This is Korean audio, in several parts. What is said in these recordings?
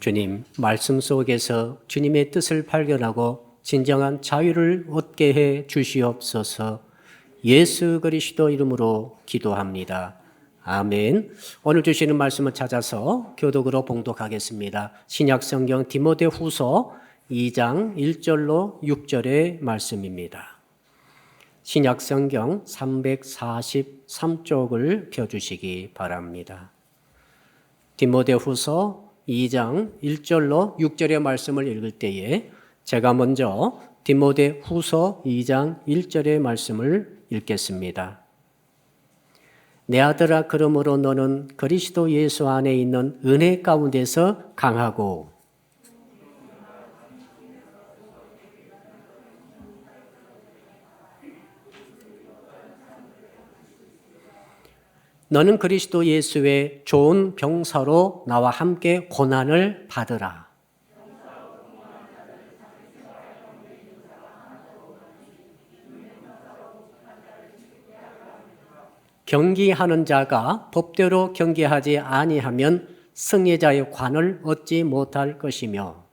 주님, 말씀 속에서 주님의 뜻을 발견하고 진정한 자유를 얻게 해 주시옵소서. 예수 그리스도 이름으로 기도합니다. 아멘. 오늘 주시는 말씀을 찾아서 교독으로 봉독하겠습니다. 신약성경 디모데후서 2장 1절로 6절의 말씀입니다. 신약성경 343쪽을 펴주시기 바랍니다. 디모데후서 2장 1절로 6절의 말씀을 읽을 때에 제가 먼저 디모데후서 2장 1절의 말씀을 읽겠습니다. 내 아들아, 그러므로 너는 그리스도 예수 안에 있는 은혜 가운데서 강하고 너는 그리스도 예수의 좋은 병사로 나와 함께 고난을 받으라. 경기하는 자가 법대로 경기하지 아니하면 승리자의 관을 얻지 못할 것이며.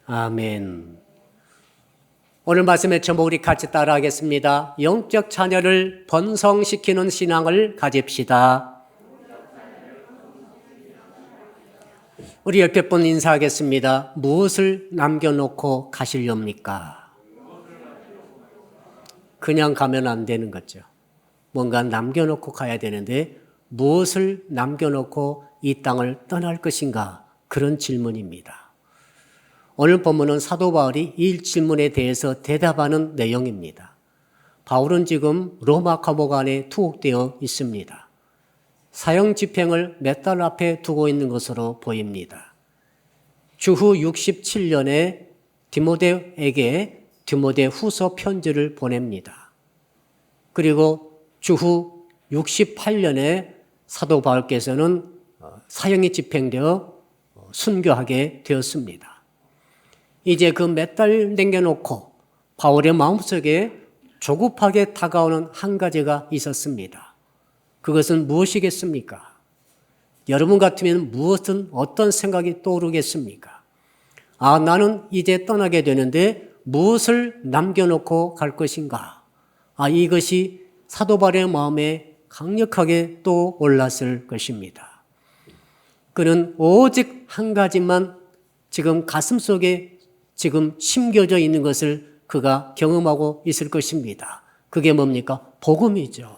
아멘. 오늘 말씀의 제목 우리 같이 따라하겠습니다. 영적 자녀를 번성시키는 신앙을 가집시다. 우리 옆에 분 인사하겠습니다. 무엇을 남겨놓고 가시렵니까? 그냥 가면 안 되는 거죠. 뭔가 남겨놓고 가야 되는데 무엇을 남겨놓고 이 땅을 떠날 것인가? 그런 질문입니다. 오늘 본문은 사도 바울이 이 질문에 대해서 대답하는 내용입니다. 바울은 지금 로마 감옥 안에 투옥되어 있습니다. 사형 집행을 몇 달 앞에 두고 있는 것으로 보입니다. 주후 67년에 디모데에게 디모데후서 편지를 보냅니다. 그리고 주후 68년에 사도 바울께서는 사형이 집행되어 순교하게 되었습니다. 이제 그 몇 달 남겨놓고 바울의 마음속에 조급하게 다가오는 한 가지가 있었습니다. 그것은 무엇이겠습니까? 여러분 같으면 어떤 생각이 떠오르겠습니까? 나는 이제 떠나게 되는데 무엇을 남겨놓고 갈 것인가? 이것이 사도 바울의 마음에 강력하게 또 올랐을 것입니다. 그는 오직 한 가지만 지금 가슴속에 지금 심겨져 있는 것을 그가 경험하고 있을 것입니다. 그게 뭡니까? 복음이죠.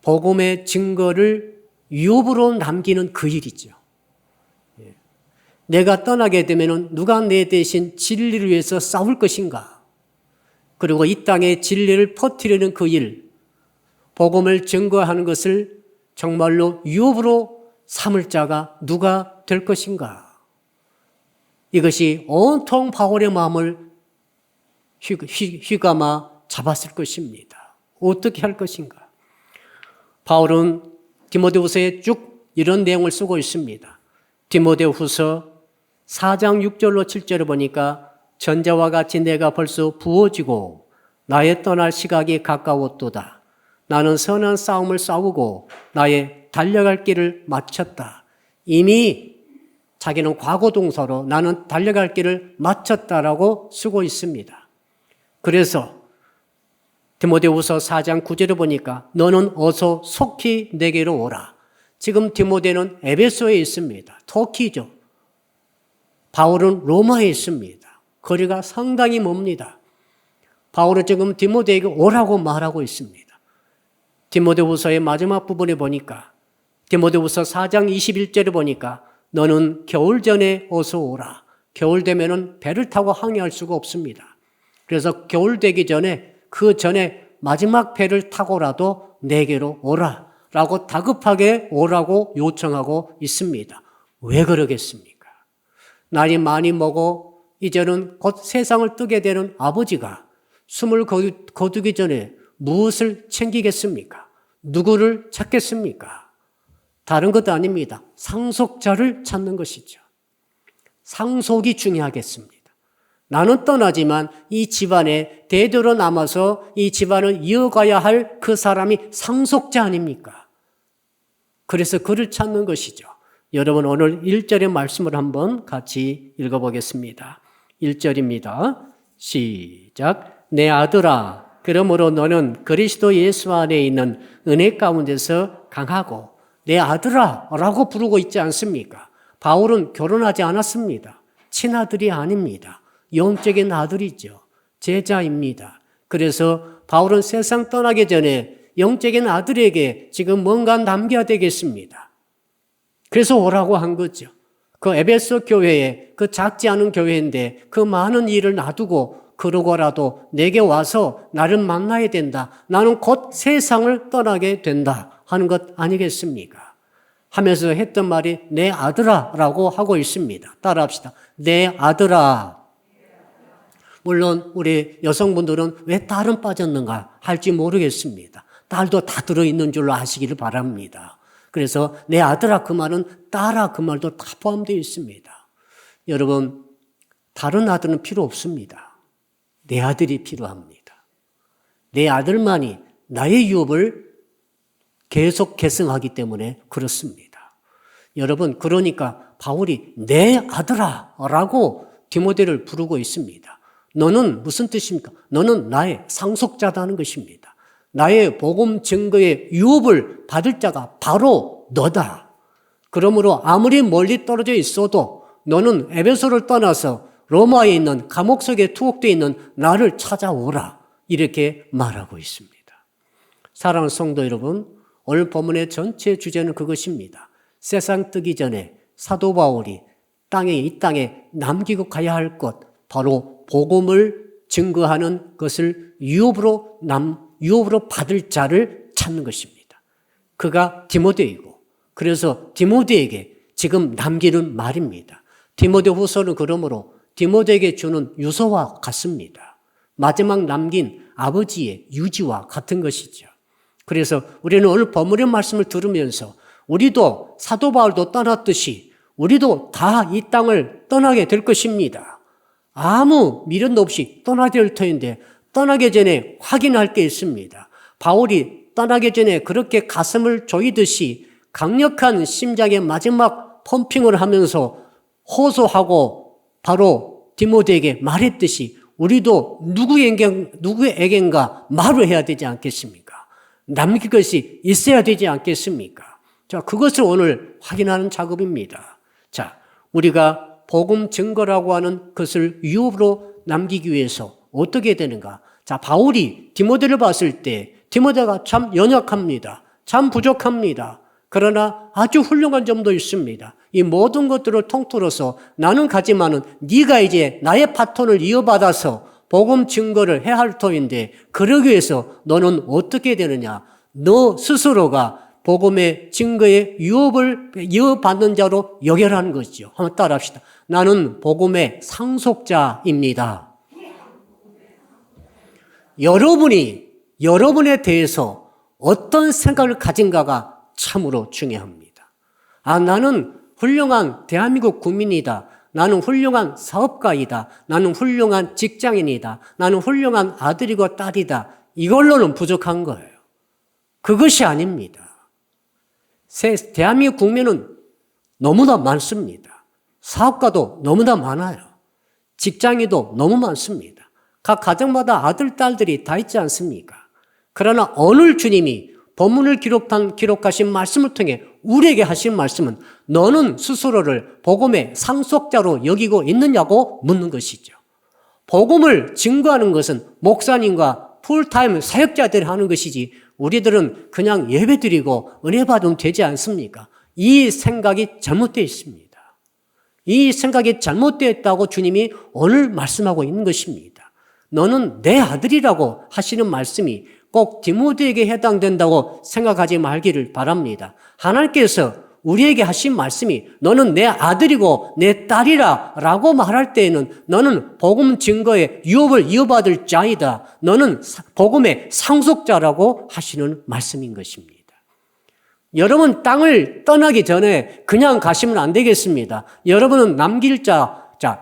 복음의 증거를 유업으로 남기는 그 일이죠. 내가 떠나게 되면 누가 내 대신 진리를 위해서 싸울 것인가? 그리고 이 땅에 진리를 퍼뜨리는 그 일, 복음을 증거하는 것을 정말로 유업으로 삼을 자가 누가 될 것인가? 이것이 온통 바울의 마음을 휘감아 잡았을 것입니다. 어떻게 할 것인가? 바울은 디모데후서에 쭉 이런 내용을 쓰고 있습니다. 디모데후서 4장 6절로 7절을 보니까 전자와 같이 내가 벌써 부어지고 나의 떠날 시각이 가까웠도다. 나는 선한 싸움을 싸우고 나의 달려갈 길을 마쳤다. 이미 자기는 과거 동사로 나는 달려갈 길을 마쳤다라고 쓰고 있습니다. 그래서 디모데후서 4장 9절을 보니까 너는 어서 속히 내게로 오라. 지금 디모데는 에베소에 있습니다. 터키죠. 바울은 로마에 있습니다. 거리가 상당히 멉니다. 바울은 지금 디모데에게 오라고 말하고 있습니다. 디모데후서의 마지막 부분에 보니까 디모데후서 4장 21절에 보니까 너는 겨울 전에 어서 오라. 겨울 되면은 배를 타고 항해할 수가 없습니다. 그래서 겨울 되기 전에 그 전에 마지막 배를 타고라도 내게로 오라 라고 다급하게 오라고 요청하고 있습니다. 왜 그러겠습니까? 나이 많이 먹어 이제는 곧 세상을 뜨게 되는 아버지가 숨을 거두기 전에 무엇을 챙기겠습니까? 누구를 찾겠습니까? 다른 것도 아닙니다. 상속자를 찾는 것이죠. 상속이 중요하겠습니다. 나는 떠나지만 이 집안에 대대로 남아서 이 집안을 이어가야 할 그 사람이 상속자 아닙니까? 그래서 그를 찾는 것이죠. 여러분 오늘 1절의 말씀을 한번 같이 읽어보겠습니다. 1절입니다. 시작. 내 아들아, 그러므로 너는 그리스도 예수 안에 있는 은혜 가운데서 강하고, 내 아들아 라고 부르고 있지 않습니까? 바울은 결혼하지 않았습니다. 친아들이 아닙니다. 영적인 아들이죠. 제자입니다. 그래서 바울은 세상 떠나기 전에 영적인 아들에게 지금 뭔가 남겨야 되겠습니다. 그래서 오라고 한 거죠. 그 에베소 교회에, 그 작지 않은 교회인데 그 많은 일을 놔두고 그러고라도 내게 와서 나를 만나야 된다. 나는 곧 세상을 떠나게 된다 하는 것 아니겠습니까? 하면서 했던 말이 내 아들아 라고 하고 있습니다. 따라합시다. 내 아들아. 물론 우리 여성분들은 왜 딸은 빠졌는가 할지 모르겠습니다. 딸도 다 들어있는 줄로 아시기를 바랍니다. 그래서 내 아들아 그 말은 딸아 그 말도 다 포함되어 있습니다. 여러분, 다른 아들은 필요 없습니다. 내 아들이 필요합니다. 내 아들만이 나의 유업을 계속 계승하기 때문에 그렇습니다. 여러분, 그러니까 바울이 내 아들아 라고 디모데를 부르고 있습니다. 너는 무슨 뜻입니까? 너는 나의 상속자다는 것입니다. 나의 복음 증거의 유업을 받을 자가 바로 너다. 그러므로 아무리 멀리 떨어져 있어도 너는 에베소를 떠나서 로마에 있는 감옥 속에 투옥되어 있는 나를 찾아오라. 이렇게 말하고 있습니다. 사랑하는 성도 여러분, 오늘 본문의 전체 주제는 그것입니다. 세상 뜨기 전에 사도 바울이 이 땅에 남기고 가야 할 것, 바로 복음을 증거하는 것을 유업으로 받을 자를 찾는 것입니다. 그가 디모데이고, 그래서 디모데에게 지금 남기는 말입니다. 디모데 후서는 그러므로 디모데에게 주는 유서와 같습니다. 마지막 남긴 아버지의 유지와 같은 것이죠. 그래서 우리는 오늘 본문의 말씀을 들으면서 우리도 사도 바울도 떠났듯이 우리도 다 이 땅을 떠나게 될 것입니다. 아무 미련도 없이 떠나게 될 터인데 떠나기 전에 확인할 게 있습니다. 바울이 떠나기 전에 그렇게 가슴을 조이듯이 강력한 심장의 마지막 펌핑을 하면서 호소하고 바로 디모데에게 말했듯이 우리도 누구에겐가 말을 해야 되지 않겠습니까? 남길 것이 있어야 되지 않겠습니까? 자, 그것을 오늘 확인하는 작업입니다. 자, 우리가 복음 증거라고 하는 것을 유업으로 남기기 위해서 어떻게 되는가? 자, 바울이 디모데를 봤을 때 디모데가 참 연약합니다. 참 부족합니다. 그러나 아주 훌륭한 점도 있습니다. 이 모든 것들을 통틀어서 나는 가지만은 네가 이제 나의 바톤을 이어받아서 복음 증거를 해야 할 터인데 그러기 위해서 너는 어떻게 되느냐? 너 스스로가 복음의 증거의 유업을 이어받는 자로 여겨라는 것이죠. 한번 따라합시다. 나는 복음의 상속자입니다. 여러분에 대해서 어떤 생각을 가진가가 참으로 중요합니다. 나는 훌륭한 대한민국 국민이다. 나는 훌륭한 사업가이다. 나는 훌륭한 직장인이다. 나는 훌륭한 아들이고 딸이다. 이걸로는 부족한 거예요. 그것이 아닙니다. 대한민국 국민은 너무나 많습니다. 사업가도 너무나 많아요. 직장인도 너무 많습니다. 각 가정마다 아들, 딸들이 다 있지 않습니까? 그러나 오늘 주님이 본문을 기록하신 말씀을 통해 우리에게 하신 말씀은 너는 스스로를 복음의 상속자로 여기고 있느냐고 묻는 것이죠. 복음을 증거하는 것은 목사님과 풀타임 사역자들이 하는 것이지 우리들은 그냥 예배드리고 은혜 받으면 되지 않습니까? 이 생각이 잘못되어 있습니다. 이 생각이 잘못되어 있다고 주님이 오늘 말씀하고 있는 것입니다. 너는 내 아들이라고 하시는 말씀이 꼭 디모데에게 해당된다고 생각하지 말기를 바랍니다. 하나님께서 우리에게 하신 말씀이 너는 내 아들이고 내 딸이라 라고 말할 때에는 너는 복음 증거의 유업을 이어받을 자이다. 너는 복음의 상속자라고 하시는 말씀인 것입니다. 여러분 땅을 떠나기 전에 그냥 가시면 안 되겠습니다. 여러분은 남길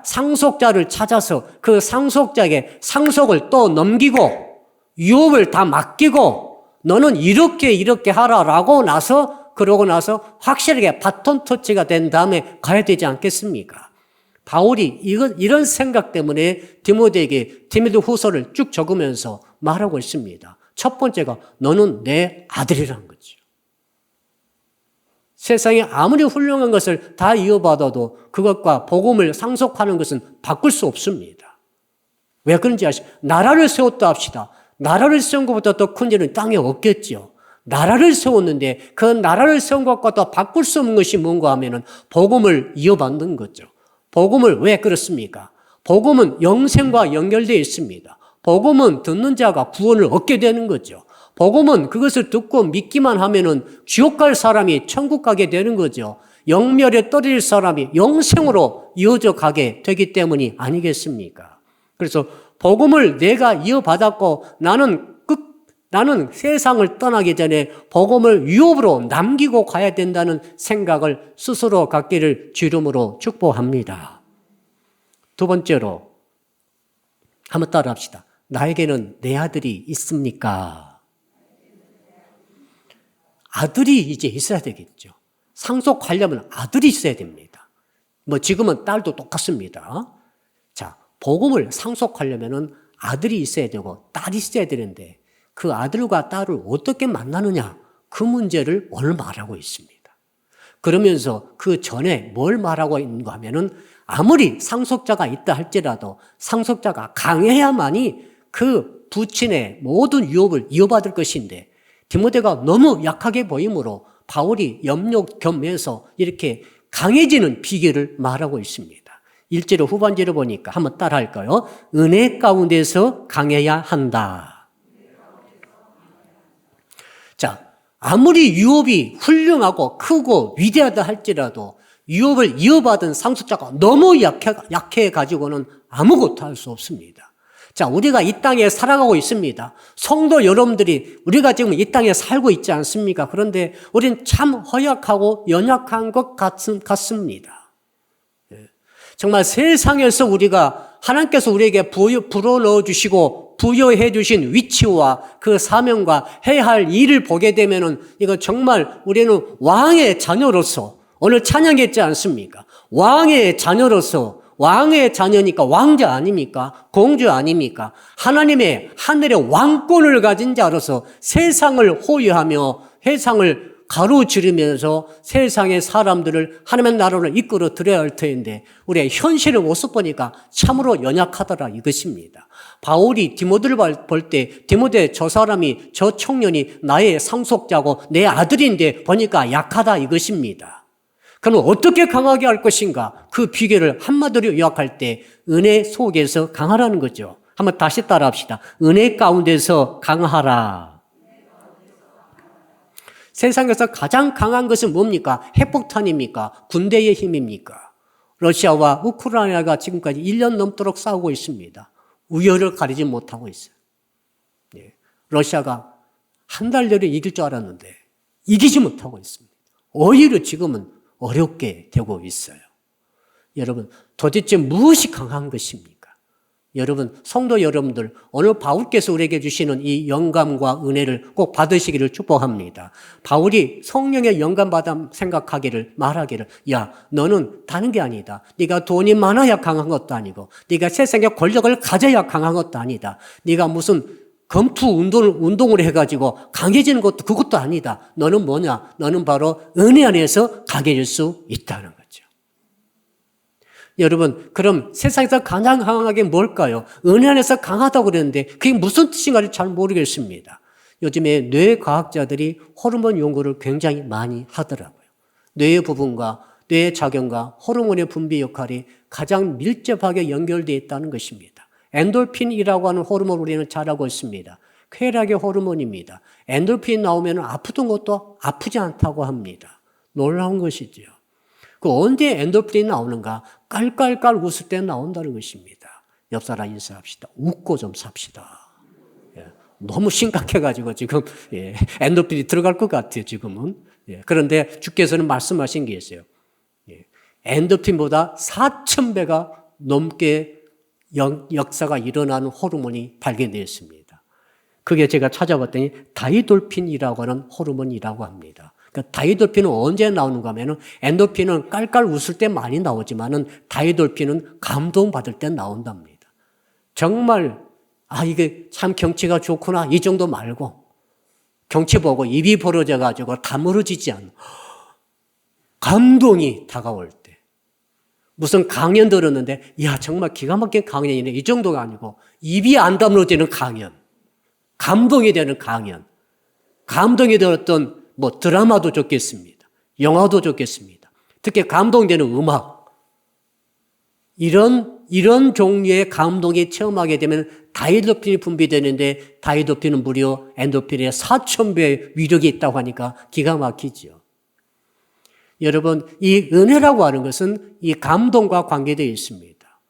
상속자를 찾아서 그 상속자에게 상속을 또 넘기고 유업을 다 맡기고 너는 이렇게 하라라고 나서 그러고 나서 확실하게 바톤 터치가 된 다음에 가야 되지 않겠습니까? 바울이 이런 생각 때문에 디모데에게 디모데후서를 쭉 적으면서 말하고 있습니다. 첫 번째가 너는 내 아들이라는 거죠. 세상에 아무리 훌륭한 것을 다 이어받아도 그것과 복음을 상속하는 것은 바꿀 수 없습니다. 왜 그런지 아시죠? 나라를 세웠다 합시다. 나라를 세운 것보다 더 큰 일은 땅에 없겠죠. 나라를 세웠는데 그 나라를 세운 것과 더 바꿀 수 없는 것이 뭔가 하면은 복음을 이어받는 거죠. 복음을 왜 그렇습니까? 복음은 영생과 연결되어 있습니다. 복음은 듣는 자가 구원을 얻게 되는 거죠. 복음은 그것을 듣고 믿기만 하면은 지옥 갈 사람이 천국 가게 되는 거죠. 영멸에 떨어질 사람이 영생으로 이어져 가게 되기 때문이 아니겠습니까? 그래서 복음을 내가 이어받았고 나는 세상을 떠나기 전에 복음을 유업으로 남기고 가야 된다는 생각을 스스로 갖기를 주름으로 축복합니다. 두 번째로 한번 따라합시다. 나에게는 내 아들이 있습니까? 아들이 이제 있어야 되겠죠. 상속하려면 아들이 있어야 됩니다. 지금은 딸도 똑같습니다. 자, 복음을 상속하려면 아들이 있어야 되고 딸이 있어야 되는데 그 아들과 딸을 어떻게 만나느냐, 그 문제를 오늘 말하고 있습니다. 그러면서 그 전에 뭘 말하고 있는가 하면은 아무리 상속자가 있다 할지라도 상속자가 강해야만이 그 부친의 모든 유업을 이어받을 것인데 디모데가 너무 약하게 보이므로 바울이 염려 겸해서 이렇게 강해지는 비결을 말하고 있습니다. 1절 후반절을 보니까 한번 따라 할까요? 은혜 가운데서 강해야 한다. 자, 아무리 유업이 훌륭하고 크고 위대하다 할지라도 유업을 이어받은 상속자가 너무 약해가지고는 아무것도 할 수 없습니다. 자, 우리가 이 땅에 살아가고 있습니다. 성도 여러분들이 우리가 지금 이 땅에 살고 있지 않습니까? 그런데 우리는 참 허약하고 연약한 것 같습니다. 정말 세상에서 우리가 하나님께서 우리에게 불어넣어 주시고 부여해 주신 위치와 그 사명과 해야 할 일을 보게 되면은 이거 정말 우리는 왕의 자녀로서 오늘 찬양했지 않습니까? 왕의 자녀로서 왕의 자녀니까 왕자 아닙니까? 공주 아닙니까? 하나님의 하늘의 왕권을 가진 자로서 세상을 호위하며 세상을 가로지르면서 세상의 사람들을 하나님의 나라로 이끌어 드려야 할 터인데 우리의 현실의 모습 보니까 참으로 연약하더라 이것입니다. 바울이 디모데를 볼 때 디모데 저 사람이 저 청년이 나의 상속자고 내 아들인데 보니까 약하다 이것입니다. 그럼 어떻게 강하게 할 것인가? 그 비결을 한마디로 요약할 때 은혜 속에서 강하라는 거죠. 한번 다시 따라합시다. 은혜 가운데서 강하라. 세상에서 가장 강한 것은 뭡니까? 핵폭탄입니까? 군대의 힘입니까? 러시아와 우크라이나가 지금까지 1년 넘도록 싸우고 있습니다. 우열을 가리지 못하고 있어요. 러시아가 한 달 내로 이길 줄 알았는데 이기지 못하고 있습니다. 오히려 지금은 어렵게 되고 있어요. 여러분, 도대체 무엇이 강한 것입니까? 여러분, 성도 여러분들, 오늘 바울께서 우리에게 주시는 이 영감과 은혜를 꼭 받으시기를 축복합니다. 바울이 성령의 영감받아 생각하기를 말하기를 야, 너는 다른 게 아니다. 네가 돈이 많아야 강한 것도 아니고 네가 세상의 권력을 가져야 강한 것도 아니다. 네가 무슨 검투 운동을 해가지고 강해지는 것도 그것도 아니다. 너는 뭐냐? 너는 바로 은혜 안에서 강해질 수 있다는 거죠. 여러분, 그럼 세상에서 가장 강한 게 뭘까요? 은혜 안에서 강하다고 그랬는데 그게 무슨 뜻인가를 잘 모르겠습니다. 요즘에 뇌과학자들이 호르몬 연구를 굉장히 많이 하더라고요. 뇌의 부분과 뇌의 작용과 호르몬의 분비 역할이 가장 밀접하게 연결되어 있다는 것입니다. 엔돌핀이라고 하는 호르몬을 우리는 잘 알고 있습니다. 쾌락의 호르몬입니다. 엔돌핀 나오면 아프던 것도 아프지 않다고 합니다. 놀라운 것이죠. 그 언제 엔돌핀이 나오는가? 깔깔깔 웃을 때 나온다는 것입니다. 옆 사람 인사합시다. 웃고 좀 삽시다. 너무 심각해가지고 지금 엔돌핀이 들어갈 것 같아요. 지금은. 그런데 주께서는 말씀하신 게 있어요. 엔돌핀보다 4,000배가 넘게 역사가 일어나는 호르몬이 발견되었습니다. 그게 제가 찾아봤더니 다이돌핀이라고 하는 호르몬이라고 합니다. 그러니까 다이돌핀은 언제 나오는가 하면은 엔도핀은 깔깔 웃을 때 많이 나오지만은 다이돌핀은 감동받을 때 나온답니다. 정말 이게 참 경치가 좋구나 이 정도 말고 경치 보고 입이 벌어져 가지고 다물어지지 않는 감동이 다가올 때 무슨 강연 들었는데 정말 기가 막힌 강연이네 이 정도가 아니고 입이 안 다물어지는 강연, 감동이 되는 강연, 감동이 되었던 드라마도 좋겠습니다. 영화도 좋겠습니다. 특히 감동되는 음악. 이런 종류의 감동이 체험하게 되면 다이도핀이 분비되는데 다이도핀은 무려 엔도핀의 4,000배의 위력이 있다고 하니까 기가 막히죠. 여러분, 이 은혜라고 하는 것은 이 감동과 관계되어 있습니다.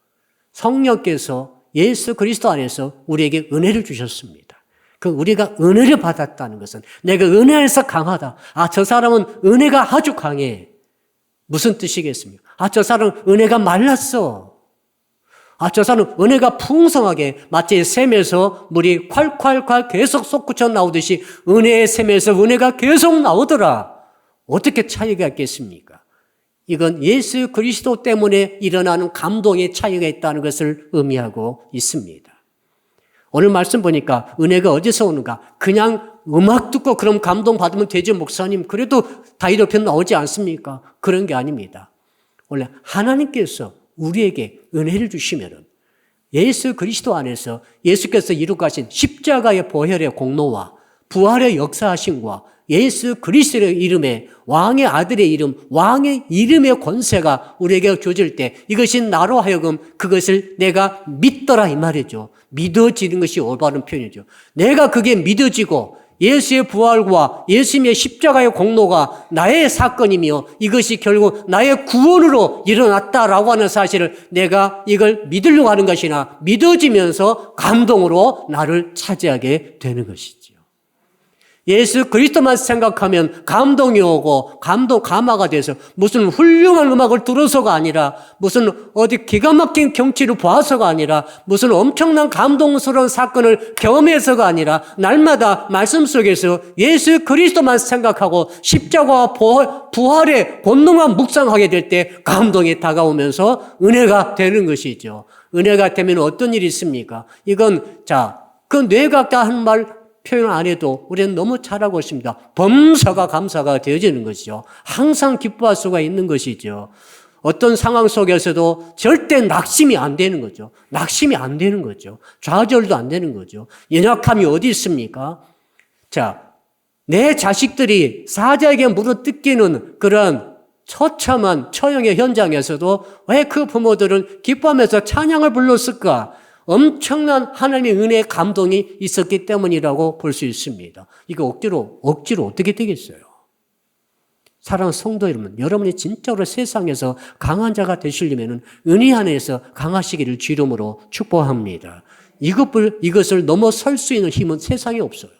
성령께서 예수 그리스도 안에서 우리에게 은혜를 주셨습니다. 우리가 은혜를 받았다는 것은 내가 은혜 안에서 강하다. 저 사람은 은혜가 아주 강해. 무슨 뜻이겠습니까? 저 사람은 은혜가 말랐어. 저 사람은 은혜가 풍성하게 마치 샘에서 물이 콸콸콸 계속 솟구쳐 나오듯이 은혜의 샘에서 은혜가 계속 나오더라. 어떻게 차이가 있겠습니까? 이건 예수 그리스도 때문에 일어나는 감동의 차이가 있다는 것을 의미하고 있습니다. 오늘 말씀 보니까 은혜가 어디서 오는가? 그냥 음악 듣고 그럼 감동받으면 되지 목사님. 그래도 다이도핀 나오지 않습니까? 그런 게 아닙니다. 원래 하나님께서 우리에게 은혜를 주시면은 예수 그리스도 안에서 예수께서 이룩하신 십자가의 보혈의 공로와 부활의 역사하심과 예수 그리스도의 이름에 왕의 아들의 이름, 왕의 이름의 권세가 우리에게 주어질 때 이것이 나로 하여금 그것을 내가 믿더라 이 말이죠. 믿어지는 것이 올바른 표현이죠. 내가 그게 믿어지고 예수의 부활과 예수님의 십자가의 공로가 나의 사건이며 이것이 결국 나의 구원으로 일어났다라고 하는 사실을 내가 이걸 믿으려고 하는 것이나 믿어지면서 감동으로 나를 차지하게 되는 것이죠. 예수 그리스도만 생각하면 감동이 오고 감화가 돼서 무슨 훌륭한 음악을 들어서가 아니라 무슨 어디 기가 막힌 경치를 봐서가 아니라 무슨 엄청난 감동스러운 사건을 경험해서가 아니라 날마다 말씀 속에서 예수 그리스도만 생각하고 십자가와 부활의 본능만 묵상하게 될 때 감동이 다가오면서 은혜가 되는 것이죠. 은혜가 되면 어떤 일이 있습니까? 이건 그 뇌각자 하는 말 표현 안 해도 우리는 너무 잘하고 있습니다. 범사가 감사가 되어지는 것이죠. 항상 기뻐할 수가 있는 것이죠. 어떤 상황 속에서도 절대 낙심이 안 되는 거죠. 낙심이 안 되는 거죠. 좌절도 안 되는 거죠. 연약함이 어디 있습니까? 내 자식들이 사자에게 물어뜯기는 그런 처참한 처형의 현장에서도 왜 그 부모들은 기뻐하면서 찬양을 불렀을까? 엄청난 하나님의 은혜의 감동이 있었기 때문이라고 볼 수 있습니다. 이거 억지로 어떻게 되겠어요? 사랑하는 성도 여러분, 여러분이 진짜로 세상에서 강한 자가 되시려면 은혜 안에서 강하시기를 주름으로 축복합니다. 이것을 넘어설 수 있는 힘은 세상에 없어요.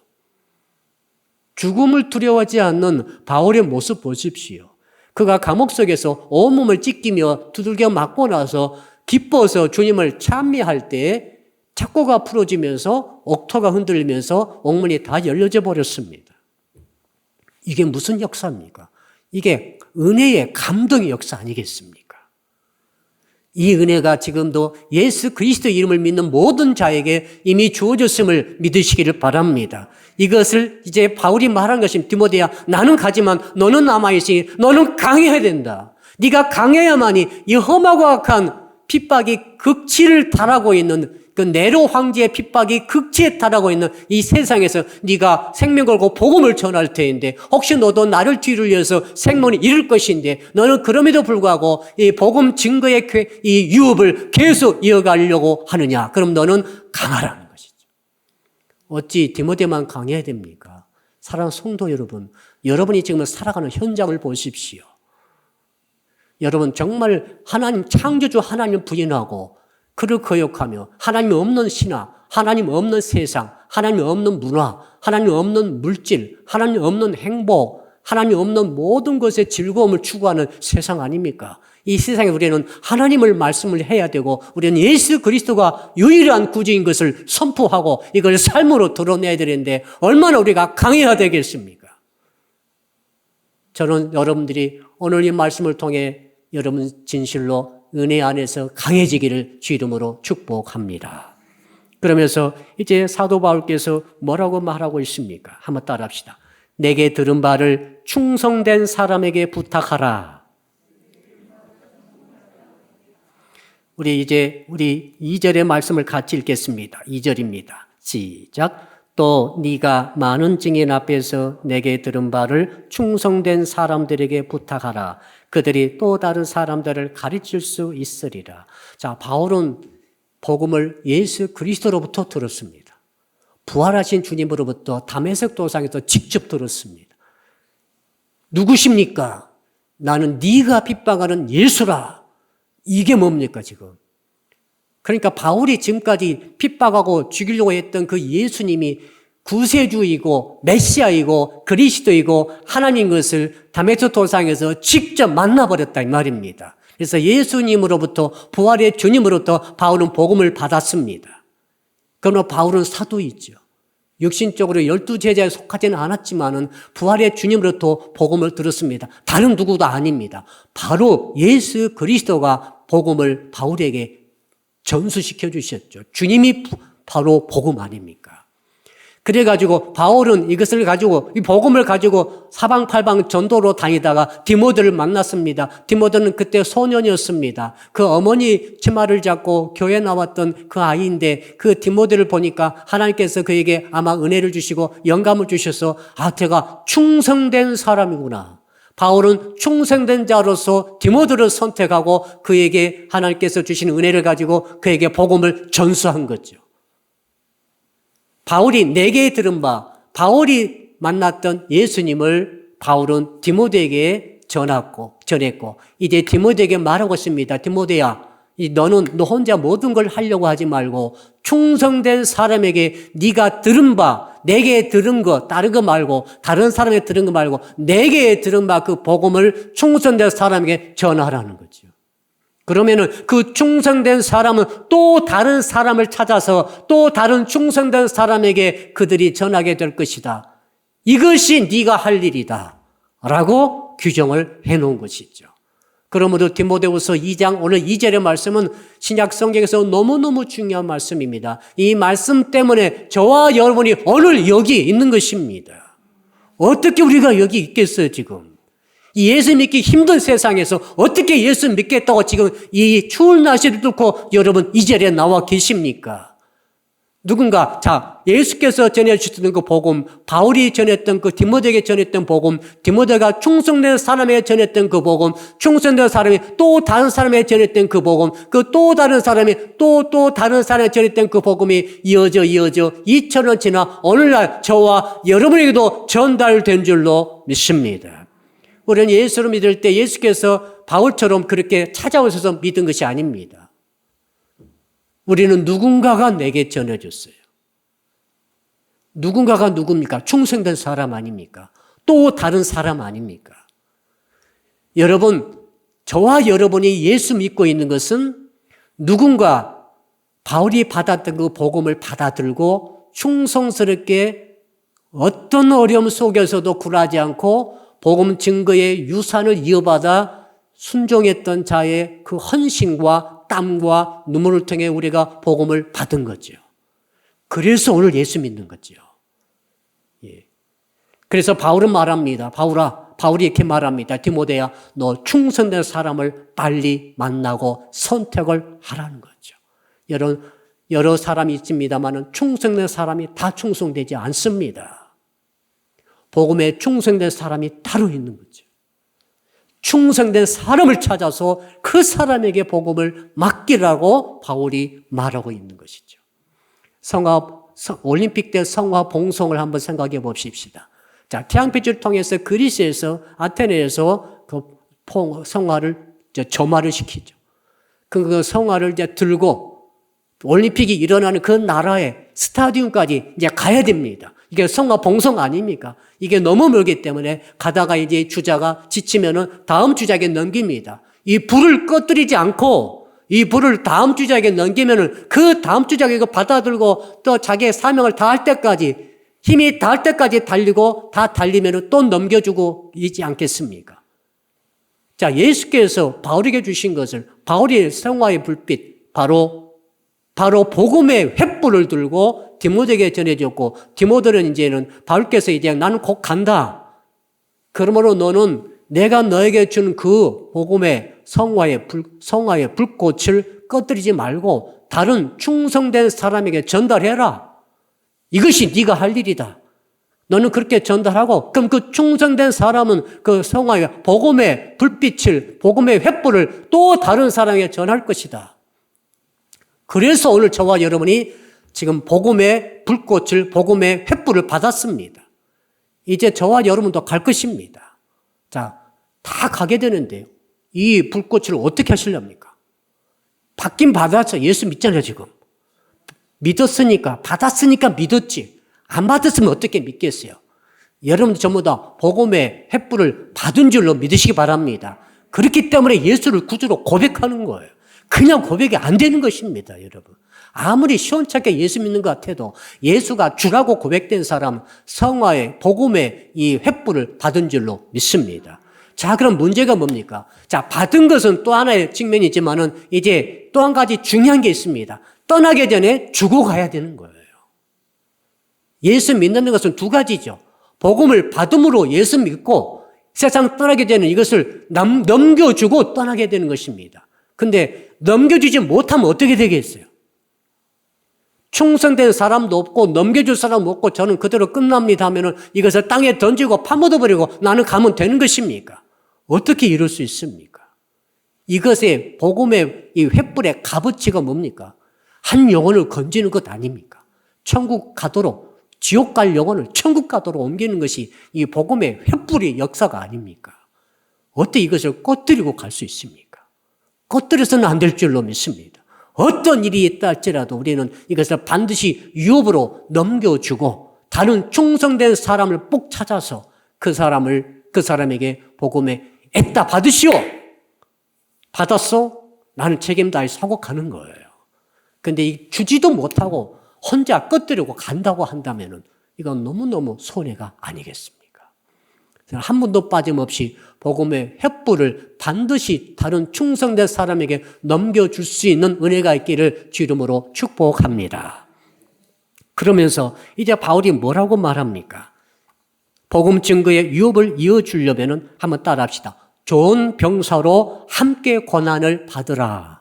죽음을 두려워하지 않는 바울의 모습 보십시오. 그가 감옥 속에서 온몸을 찢기며 두들겨 맞고 나서 기뻐서 주님을 찬미할 때 착고가 풀어지면서 옥토가 흔들리면서 옥문이 다 열려져 버렸습니다. 이게 무슨 역사입니까? 이게 은혜의 감동의 역사 아니겠습니까? 이 은혜가 지금도 예수 그리스도 이름을 믿는 모든 자에게 이미 주어졌음을 믿으시기를 바랍니다. 이것을 이제 바울이 말한 것입니다. 디모데야, 나는 가지만 너는 남아있으니 너는 강해야 된다. 네가 강해야만이 이 험하고 악한 핍박이 극치를 달하고 있는 그 네로 황제의 핍박이 극치에 달하고 있는 이 세상에서 네가 생명 걸고 복음을 전할 테인데 혹시 너도 나를 뒤를 이어서 생명을 잃을 것인데 너는 그럼에도 불구하고 이 복음 증거의 이 유업을 계속 이어가려고 하느냐? 그럼 너는 강하라는 것이죠. 어찌 디모데만 강해야 됩니까? 사랑하는 성도 여러분, 여러분이 지금 살아가는 현장을 보십시오. 여러분 정말 하나님 창조주 하나님을 부인하고 그를 거역하며 하나님이 없는 신화, 하나님 없는 세상, 하나님 없는 문화, 하나님 없는 물질, 하나님 없는 행복, 하나님 없는 모든 것의 즐거움을 추구하는 세상 아닙니까? 이 세상에 우리는 하나님을 말씀을 해야 되고 우리는 예수 그리스도가 유일한 구주인 것을 선포하고 이걸 삶으로 드러내야 되는데 얼마나 우리가 강해야 되겠습니까? 저는 여러분들이 오늘 이 말씀을 통해 여러분 진실로 은혜 안에서 강해지기를 주 이름으로 축복합니다. 그러면서 이제 사도 바울께서 뭐라고 말하고 있습니까? 한번 따라합시다. 내게 들은 바를 충성된 사람에게 부탁하라. 우리 2절의 말씀을 같이 읽겠습니다. 2절입니다. 시작. 또 네가 많은 증인 앞에서 내게 들은 바를 충성된 사람들에게 부탁하라. 그들이 또 다른 사람들을 가르칠 수 있으리라. 자, 바울은 복음을 예수 그리스도로부터 들었습니다. 부활하신 주님으로부터 다메섹 도상에서 직접 들었습니다. 누구십니까? 나는 네가 핍박하는 예수라. 이게 뭡니까 지금? 그러니까 바울이 지금까지 핍박하고 죽이려고 했던 그 예수님이 구세주이고 메시아이고 그리스도이고 하나님 것을 다메섹 도상에서 직접 만나버렸다 이 말입니다. 그래서 예수님으로부터 부활의 주님으로부터 바울은 복음을 받았습니다. 그러나 바울은 사도이죠. 육신적으로 12제자에 속하지는 않았지만은 부활의 주님으로부터 복음을 들었습니다. 다른 누구도 아닙니다. 바로 예수 그리스도가 복음을 바울에게 전수시켜 주셨죠. 주님이 바로 복음 아닙니까? 그래가지고 바울은 이것을 가지고 이 복음을 가지고 사방팔방 전도로 다니다가 디모데를 만났습니다. 디모데는 그때 소년이었습니다. 그 어머니 치마를 잡고 교회 나왔던 그 아이인데 그 디모데를 보니까 하나님께서 그에게 아마 은혜를 주시고 영감을 주셔서 제가 충성된 사람이구나. 바울은 충성된 자로서 디모데를 선택하고 그에게 하나님께서 주신 은혜를 가지고 그에게 복음을 전수한 거죠. 바울이 내게 들은 바, 바울이 만났던 예수님을 바울은 디모데에게 전했고 이제 디모데에게 말하고 있습니다. 디모데야, 너는 너 혼자 모든 걸 하려고 하지 말고 충성된 사람에게 네가 들은 바, 내게 들은 거 다른 거 말고 다른 사람에게 들은 거 말고 내게 들은 바 그 복음을 충성된 사람에게 전하라는 거죠. 그러면은 그 충성된 사람은 또 다른 사람을 찾아서 또 다른 충성된 사람에게 그들이 전하게 될 것이다. 이것이 네가 할 일이다. 라고 규정을 해놓은 것이죠. 그러므로 디모데후서 2장 오늘 2절의 말씀은 신약 성경에서 너무너무 중요한 말씀입니다. 이 말씀 때문에 저와 여러분이 오늘 여기 있는 것입니다. 어떻게 우리가 여기 있겠어요 지금? 예수 믿기 힘든 세상에서 어떻게 예수 믿겠다고 지금 이 추운 날씨를 뚫고 여러분 이 자리에 나와 계십니까? 누군가 예수께서 전해주셨던 그 복음, 바울이 전했던 그 디모데에게 전했던 복음, 디모데가 충성된 사람에게 전했던 그 복음, 충성된 사람이 또 다른 사람에게 전했던 그 복음, 그 또 다른 사람이 또 다른 사람에게 전했던 그 복음이 이어져 2000년 지나 오늘날 저와 여러분에게도 전달된 줄로 믿습니다. 우리는 예수를 믿을 때 예수께서 바울처럼 그렇게 찾아오셔서 믿은 것이 아닙니다. 우리는 누군가가 내게 전해줬어요. 누군가가 누굽니까? 충성된 사람 아닙니까? 또 다른 사람 아닙니까? 여러분, 저와 여러분이 예수 믿고 있는 것은 누군가 바울이 받았던 그 복음을 받아들고 충성스럽게 어떤 어려움 속에서도 굴하지 않고 복음 증거의 유산을 이어받아 순종했던 자의 그 헌신과 땀과 눈물을 통해 우리가 복음을 받은 거죠. 그래서 오늘 예수 믿는 거죠. 예. 그래서 바울은 말합니다. 바울이 이렇게 말합니다. 디모데야, 너 충성된 사람을 빨리 만나고 선택을 하라는 거죠. 여러 사람이 있습니다만 충성된 사람이 다 충성되지 않습니다. 복음에 충성된 사람이 따로 있는 거죠. 충성된 사람을 찾아서 그 사람에게 복음을 맡기라고 바울이 말하고 있는 것이죠. 올림픽 때 성화 봉송을 한번 생각해 봅시다. 자, 태양빛을 통해서 그리스에서 아테네에서 그 성화를 점화를 시키죠. 그 성화를 이제 들고 올림픽이 일어나는 그 나라의 스타디움까지 이제 가야 됩니다. 이게 성화 봉송 아닙니까? 이게 너무 멀기 때문에 가다가 이제 주자가 지치면은 다음 주자에게 넘깁니다. 이 불을 꺼뜨리지 않고 이 불을 다음 주자에게 넘기면은 그 다음 주자가 이거 받아들고 또 자기의 사명을 다할 때까지 힘이 닿을 때까지 달리고 다 달리면 또 넘겨주고 있지 않겠습니까? 자, 예수께서 바울에게 주신 것을 바울이 성화의 불빛, 바로 복음의 횃불을 들고 디모데에게 전해줬고 디모데는 이제는 바울께서 이제 나는 곧 간다. 그러므로 너는 내가 너에게 준 그 복음의 성화의 불꽃을 꺼뜨리지 말고 다른 충성된 사람에게 전달해라. 이것이 네가 할 일이다. 너는 그렇게 전달하고 그럼 그 충성된 사람은 그 성화의 복음의 불빛을 복음의 횃불을 또 다른 사람에게 전할 것이다. 그래서 오늘 저와 여러분이 지금 복음의 불꽃을 복음의 횃불을 받았습니다. 이제 저와 여러분도 갈 것입니다. 자, 다 가게 되는데요. 이 불꽃을 어떻게 하시렵니까? 받긴 받았죠. 예수 믿잖아요, 지금. 믿었으니까, 받았으니까 믿었지. 안 받았으면 어떻게 믿겠어요? 여러분도 전부 다 복음의 횃불을 받은 줄로 믿으시기 바랍니다. 그렇기 때문에 예수를 구주로 고백하는 거예요. 그냥 고백이 안 되는 것입니다, 여러분. 아무리 시원찮게 예수 믿는 것 같아도 예수가 주라고 고백된 사람 성화의 복음의 이 횃불을 받은 줄로 믿습니다. 자, 그럼 문제가 뭡니까? 자, 받은 것은 또 하나의 측면이 있지만은 이제 또 한 가지 중요한 게 있습니다. 떠나기 전에 주고 가야 되는 거예요. 예수 믿는 것은 두 가지죠. 복음을 받음으로 예수 믿고 세상 떠나게 되는 이것을 넘겨주고 떠나게 되는 것입니다. 근데 넘겨주지 못하면 어떻게 되겠어요? 충성된 사람도 없고 넘겨줄 사람도 없고 저는 그대로 끝납니다 하면은 이것을 땅에 던지고 파묻어버리고 나는 가면 되는 것입니까? 어떻게 이럴 수 있습니까? 이것의 복음의 이 횃불의 값어치가 뭡니까? 한 영혼을 건지는 것 아닙니까? 천국 가도록 지옥 갈 영혼을 천국 가도록 옮기는 것이 이 복음의 횃불의 역사가 아닙니까? 어떻게 이것을 꺼뜨리고 갈 수 있습니까? 꺼뜨려서는 안 될 줄로 믿습니다. 어떤 일이 있다 할지라도 우리는 이것을 반드시 유업으로 넘겨주고 다른 충성된 사람을 꼭 찾아서 그 사람에게 복음의 애따 받으시오. 받았어? 나는 책임 다해서 하고 가는 거예요. 근데 주지도 못하고 혼자 꺼뜨리고 간다고 한다면은 이건 너무너무 손해가 아니겠습니까? 한 분도 빠짐없이 복음의 횃불을 반드시 다른 충성된 사람에게 넘겨줄 수 있는 은혜가 있기를 주 이름으로 축복합니다. 그러면서 이제 바울이 뭐라고 말합니까? 복음 증거의 유업을 이어주려면 한번 따라합시다. 좋은 병사로 함께 고난을 받으라.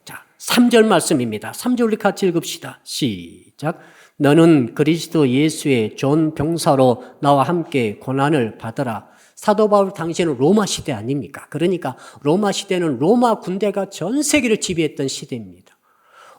자, 3절 말씀입니다. 3절 우리 같이 읽읍시다. 시작. 너는 그리스도 예수의 좋은 병사로 나와 함께 고난을 받으라. 사도 바울 당시에는 로마 시대 아닙니까? 그러니까 로마 시대는 로마 군대가 전 세계를 지배했던 시대입니다.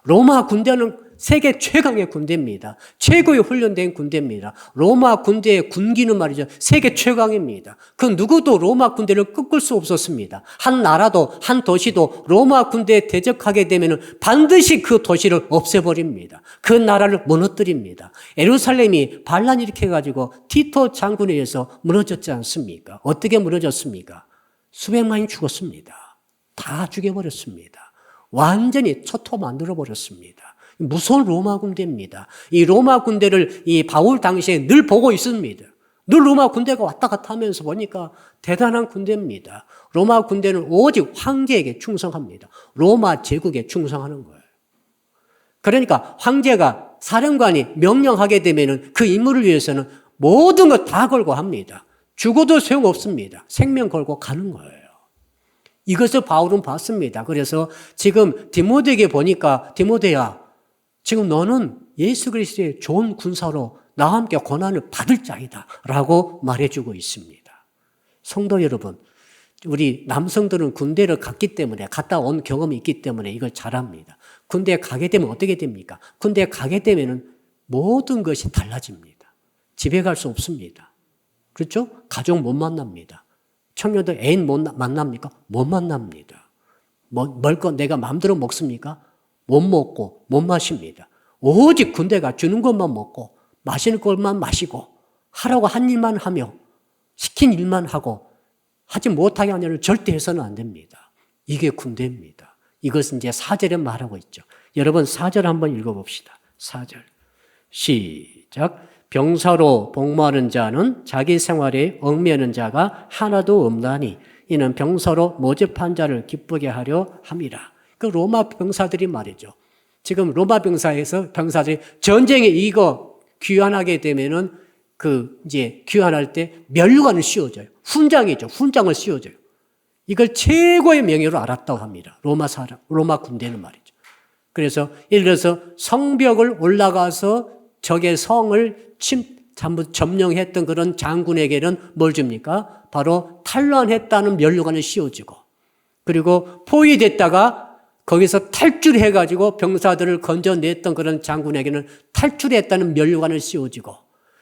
로마 군대는 세계 최강의 군대입니다. 최고의 훈련된 군대입니다. 로마 군대의 군기는 말이죠. 세계 최강입니다. 그 누구도 로마 군대를 꺾을 수 없었습니다. 한 나라도 한 도시도 로마 군대에 대적하게 되면 반드시 그 도시를 없애버립니다. 그 나라를 무너뜨립니다. 예루살렘이 반란 일으켜가지고 티토 장군에 의해서 무너졌지 않습니까? 어떻게 무너졌습니까? 수백만이 죽었습니다. 다 죽여버렸습니다. 완전히 초토 만들어버렸습니다. 무서운 로마 군대입니다. 이 로마 군대를 이 바울 당시에 늘 보고 있습니다. 늘 로마 군대가 왔다 갔다 하면서 보니까 대단한 군대입니다. 로마 군대는 오직 황제에게 충성합니다. 로마 제국에 충성하는 거예요. 그러니까 황제가 사령관이 명령하게 되면 그 임무를 위해서는 모든 것 다 걸고 합니다. 죽어도 소용없습니다. 생명 걸고 가는 거예요. 이것을 바울은 봤습니다. 그래서 지금 디모데에게 보니까 디모데야 지금 너는 예수 그리스도의 좋은 군사로 나와 함께 고난을 받을 자이다 라고 말해주고 있습니다. 성도 여러분, 우리 남성들은 군대를 갔다 온 경험이 있기 때문에 이걸 잘합니다. 군대에 가게 되면 어떻게 됩니까? 군대에 가게 되면 모든 것이 달라집니다. 집에 갈 수 없습니다. 그렇죠? 가족 못 만납니다. 청년들 애인 못 만납니까? 못 만납니다. 먹을 거 내가 마음대로 먹습니까? 못 먹고 못 마십니다. 오직 군대가 주는 것만 먹고 마시는 것만 마시고 하라고 한 일만 하며 시킨 일만 하고 하지 못하게 하는 일을 절대 해서는 안 됩니다. 이게 군대입니다. 이것은 이제 4절에 말하고 있죠. 여러분 4절 한번 읽어봅시다. 4절. 시작. 병사로 복무하는 자는 자기 생활에 얽매이는 자가 하나도 없나니 이는 병사로 모집한 자를 기쁘게 하려 함이라. 그 로마 병사들이 말이죠. 지금 로마 병사들이 전쟁에 이거 귀환하게 되면은 이제 귀환할 때 면류관을 씌워줘요. 훈장이죠. 훈장을 씌워줘요. 이걸 최고의 명예로 알았다고 합니다. 로마 군대는 말이죠. 그래서 예를 들어서 성벽을 올라가서 적의 성을 전부 점령했던 그런 장군에게는 뭘 줍니까? 바로 탈환했다는 면류관을 씌워주고, 그리고 포위됐다가 거기서 탈출해가지고 병사들을 건져냈던 그런 장군에게는 탈출했다는 면류관을 씌워주고,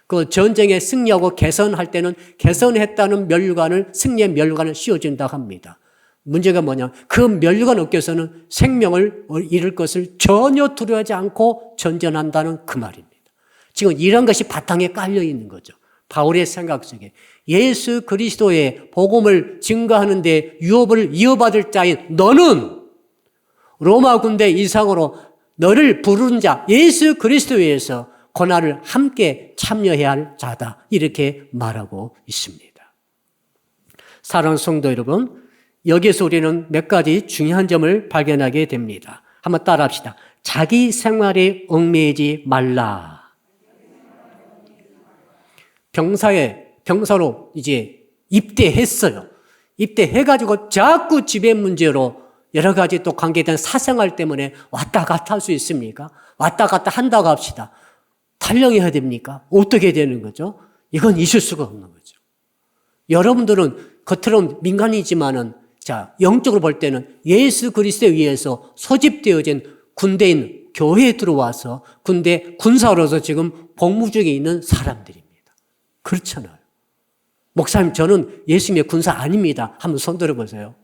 그 전쟁에 승리하고 개선할 때는 개선했다는 면류관을, 승리의 면류관을 씌워준다고 합니다. 문제가 뭐냐? 그 면류관 업계에서는 생명을 잃을 것을 전혀 두려워하지 않고 전전한다는 그 말입니다. 지금 이런 것이 바탕에 깔려 있는 거죠. 바울의 생각 속에 예수 그리스도의 복음을 증거하는 데 유업을 이어받을 자인 너는 로마 군대 이상으로 너를 부르는 자 예수 그리스도에 의해서 고난을 함께 참여해야 할 자다. 이렇게 말하고 있습니다. 사랑하는 성도 여러분, 여기에서 우리는 몇 가지 중요한 점을 발견하게 됩니다. 한번 따라합시다. 자기 생활에 얽매이지 말라. 병사로 이제 입대했어요. 입대해가지고 자꾸 지배 문제로 여러 가지 또 관계된 사생활 때문에 왔다 갔다 할 수 있습니까? 왔다 갔다 한다고 합시다. 탈영해야 됩니까? 어떻게 되는 거죠? 이건 있을 수가 없는 거죠. 여러분들은 겉으로 민간이지만은 영적으로 볼 때는 예수 그리스도에 의해서 소집되어진 군대인 교회에 들어와서 군대 군사로서 지금 복무 중에 있는 사람들입니다. 그렇잖아요. 목사님, 저는 예수님의 군사 아닙니다. 한번 손 들어보세요.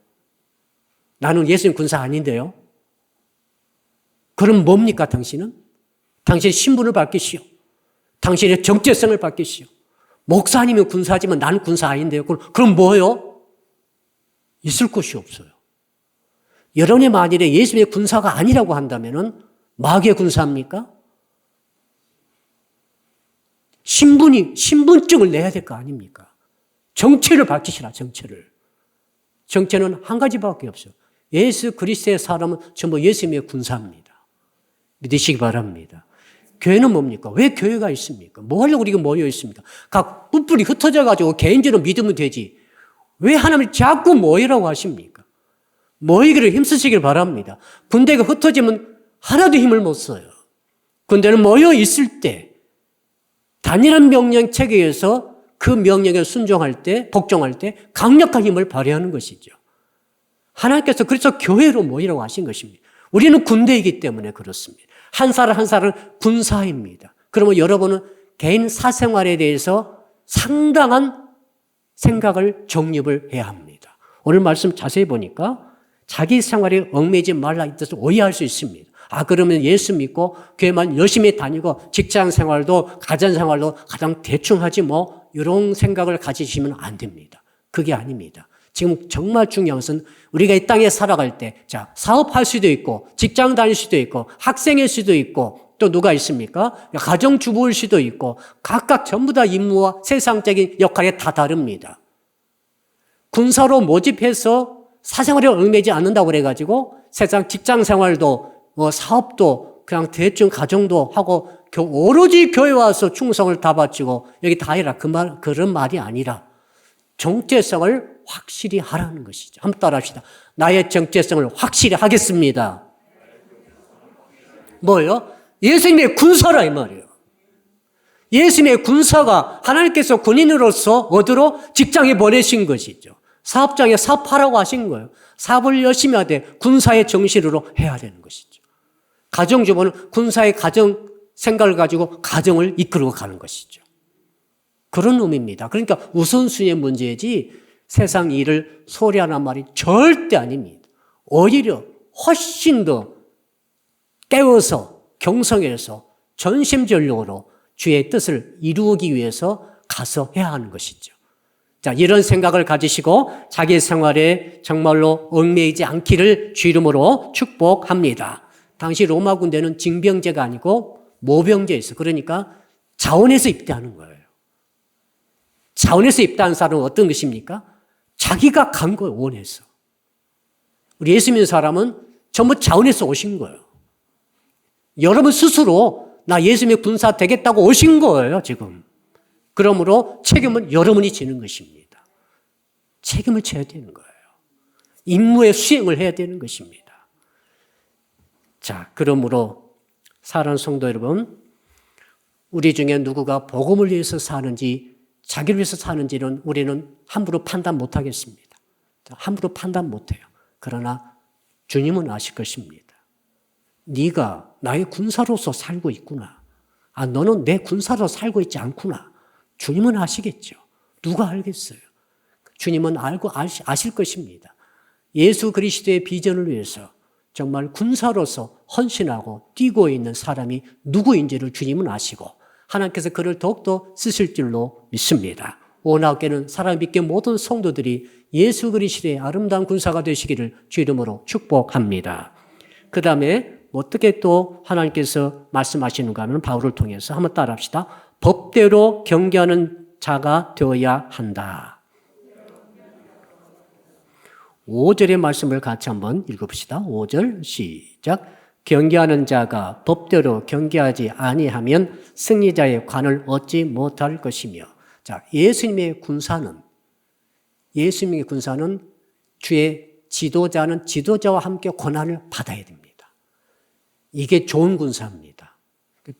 나는 예수님 군사 아닌데요. 그럼 뭡니까, 당신은? 당신의 신분을 밝히시오. 당신의 정체성을 밝히시오. 목사님은 군사지만 나는 군사 아닌데요. 그럼 뭐요? 있을 곳이 없어요. 여러분이 만일에 예수님의 군사가 아니라고 한다면은 마귀의 군사입니까? 신분증을 내야 될 거 아닙니까? 정체를 밝히시라, 정체를. 정체는 한 가지밖에 없어요. 예수 그리스도의 사람은 전부 예수님의 군사입니다. 믿으시기 바랍니다. 교회는 뭡니까? 왜 교회가 있습니까? 뭐 하려고 우리가 모여 있습니까? 각 뿔뿔이 흩어져가지고 개인적으로 믿으면 되지. 왜 하나님을 자꾸 모이라고 하십니까? 모이기를 힘쓰시길 바랍니다. 군대가 흩어지면 하나도 힘을 못 써요. 군대는 모여 있을 때 단일한 명령 체계에서 그 명령에 순종할 때, 복종할 때 강력한 힘을 발휘하는 것이죠. 하나님께서 그래서 교회로 모이라고 하신 것입니다. 우리는 군대이기 때문에 그렇습니다. 한 사람 한 사람 군사입니다. 그러면 여러분은 개인 사생활에 대해서 상당한 생각을 정립을 해야 합니다. 오늘 말씀 자세히 보니까 자기 생활에 얽매이지 말라 이 뜻을 오해할 수 있습니다. 그러면 예수 믿고 교회만 열심히 다니고 직장 생활도 가정 생활도 가장 대충 하지 뭐 이런 생각을 가지시면 안 됩니다. 그게 아닙니다. 지금 정말 중요한 것은 우리가 이 땅에 살아갈 때 사업할 수도 있고 직장 다닐 수도 있고 학생일 수도 있고 또 누가 있습니까? 가정주부일 수도 있고 각각 전부 다 임무와 세상적인 역할이 다 다릅니다. 군사로 모집해서 사생활에 얽매이지 않는다고 그래가지고 세상 직장 생활도 사업도 그냥 대충 가정도 하고 오로지 교회 와서 충성을 다 바치고 여기 다 해라 그런 말이 아니라 정체성을 확실히 하라는 것이죠. 한번 따라합시다. 나의 정체성을 확실히 하겠습니다. 뭐예요? 예수님의 군사라 이 말이에요. 예수님의 군사가 하나님께서 군인으로서 어디로? 직장에 보내신 것이죠. 사업장에 사업하라고 하신 거예요. 사업을 열심히 하되 군사의 정신으로 해야 되는 것이죠. 가정주부는 군사의 가정 생각을 가지고 가정을 이끌고 가는 것이죠. 그런 의미입니다. 그러니까 우선순위의 문제지 세상 일을 소리하는 말이 절대 아닙니다. 오히려 훨씬 더 깨워서 경성해서 전심전력으로 주의 뜻을 이루기 위해서 가서 해야 하는 것이죠. 이런 생각을 가지시고 자기 생활에 정말로 얽매이지 않기를 주 이름으로 축복합니다. 당시 로마 군대는 징병제가 아니고 모병제에 있어. 그러니까 자원에서 입대하는 거예요. 자원에서 입대한 사람은 어떤 것입니까? 자기가 간 거예요, 원해서. 우리 예수 믿는 사람은 전부 자원에서 오신 거예요. 여러분 스스로 나 예수 믿는 군사 되겠다고 오신 거예요, 지금. 그러므로 책임은 여러분이 지는 것입니다. 책임을 져야 되는 거예요. 임무의 수행을 해야 되는 것입니다. 자, 그러므로 사랑하는 성도 여러분, 우리 중에 누구가 복음을 위해서 사는지 자기를 위해서 사는지는 우리는 함부로 판단 못하겠습니다. 함부로 판단 못해요. 그러나 주님은 아실 것입니다. 네가 나의 군사로서 살고 있구나. 아, 너는 내 군사로 살고 있지 않구나. 주님은 아시겠죠. 누가 알겠어요. 주님은 알고 아실 것입니다. 예수 그리스도의 비전을 위해서 정말 군사로서 헌신하고 뛰고 있는 사람이 누구인지를 주님은 아시고 하나님께서 그를 더욱더 쓰실 줄로 믿습니다. 오나교회는 사랑 믿게 모든 성도들이 예수 그리스도의 아름다운 군사가 되시기를 주 이름으로 축복합니다. 그 다음에 어떻게 또 하나님께서 말씀하시는가 하면 바울을 통해서 한번 따라합시다. 법대로 경계하는 자가 되어야 한다. 5절의 말씀을 같이 한번 읽어봅시다. 5절 시작. 경계하는 자가 법대로 경계하지 아니하면 승리자의 관을 얻지 못할 것이며. 자, 예수님의 군사는 주의 지도자는 지도자와 함께 고난을 받아야 됩니다. 이게 좋은 군사입니다.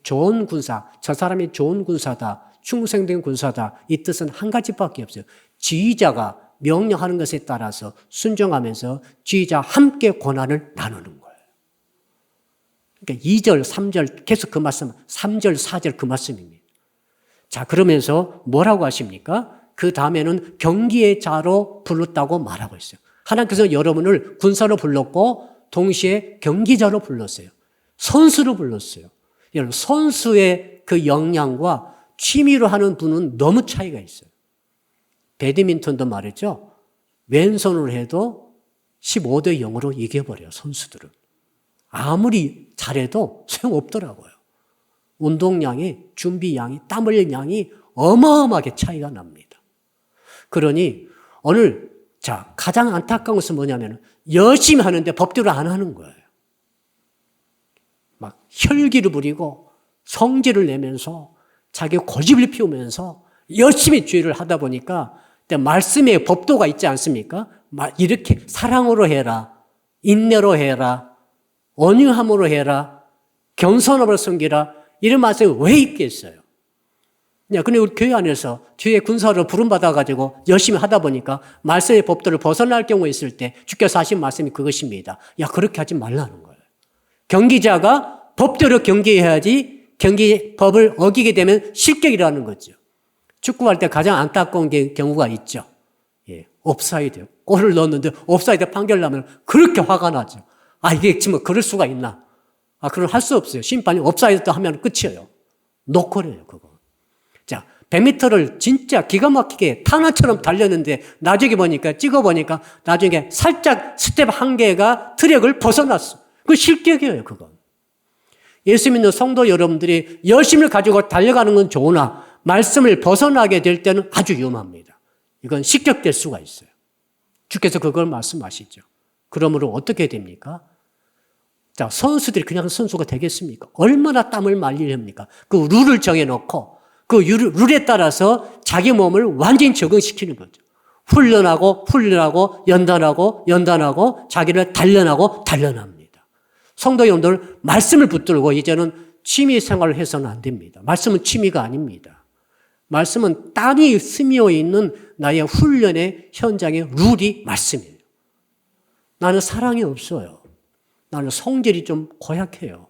좋은 군사, 저 사람이 좋은 군사다, 충성된 군사다, 이 뜻은 한 가지밖에 없어요. 지휘자가 명령하는 것에 따라서 순종하면서 지휘자와 함께 고난을 나누는 거예요. 그러니까 2절, 3절 계속 그 말씀, 3절, 4절 그 말씀입니다. 자, 그러면서 뭐라고 하십니까? 그 다음에는 경기의 자로 불렀다고 말하고 있어요. 하나님께서 여러분을 군사로 불렀고 동시에 경기자로 불렀어요. 선수로 불렀어요. 여러분, 선수의 그 역량과 취미로 하는 분은 너무 차이가 있어요. 배드민턴도 말이죠. 왼손으로 해도 15대 0으로 이겨버려요, 선수들은. 아무리 잘해도 소용없더라고요. 운동량이, 준비량이, 땀 흘린 양이 어마어마하게 차이가 납니다. 그러니 오늘 가장 안타까운 것은 뭐냐면 열심히 하는데 법대로 안 하는 거예요. 막 혈기를 부리고 성질을 내면서 자기 고집을 피우면서 열심히 죄를 하다 보니까 말씀에 법도가 있지 않습니까? 이렇게 사랑으로 해라, 인내로 해라, 온유함으로 해라, 겸손함으로 섬기라, 이런 말씀이 왜 있겠어요? 근데 우리 교회 안에서 뒤에 군사로 부름받아가지고 열심히 하다 보니까 말씀의 법도를 벗어날 경우가 있을 때 주께서 하신 말씀이 그것입니다. 야, 그렇게 하지 말라는 거예요. 경기자가 법대로 경기해야지 법을 어기게 되면 실격이라는 거죠. 축구할 때 가장 안타까운 경우가 있죠. 예, 옵사이드. 골을 넣었는데 옵사이드 판결 나면 그렇게 화가 나죠. 아, 이게 지금 그럴 수가 있나? 아, 그럼 할 수 없어요. 심판이 옵사이드 하면 끝이에요. 노콜이에요, 그거. 자, 100m를 진짜 기가 막히게 탄화처럼 달렸는데 나중에 보니까, 찍어보니까 나중에 살짝 스텝 한 개가 트랙을 벗어났어. 그 실격이에요, 그건. 예수 믿는 성도 여러분들이 열심을 가지고 달려가는 건 좋으나 말씀을 벗어나게 될 때는 아주 위험합니다. 이건 실격될 수가 있어요. 주께서 그걸 말씀하시죠. 그러므로 어떻게 됩니까? 자, 선수들이 그냥 선수가 되겠습니까? 얼마나 땀을 말리렵니까? 그 룰을 정해놓고 그 룰에 따라서 자기 몸을 완전히 적응시키는 거죠. 훈련하고 연단하고 자기를 단련합니다. 성도 여러분들, 말씀을 붙들고 이제는 취미 생활을 해서는 안 됩니다. 말씀은 취미가 아닙니다. 말씀은 땅이 스며 있는 나의 훈련의 현장의 룰이 말씀이에요. 나는 사랑이 없어요. 나는 성질이 좀 고약해요.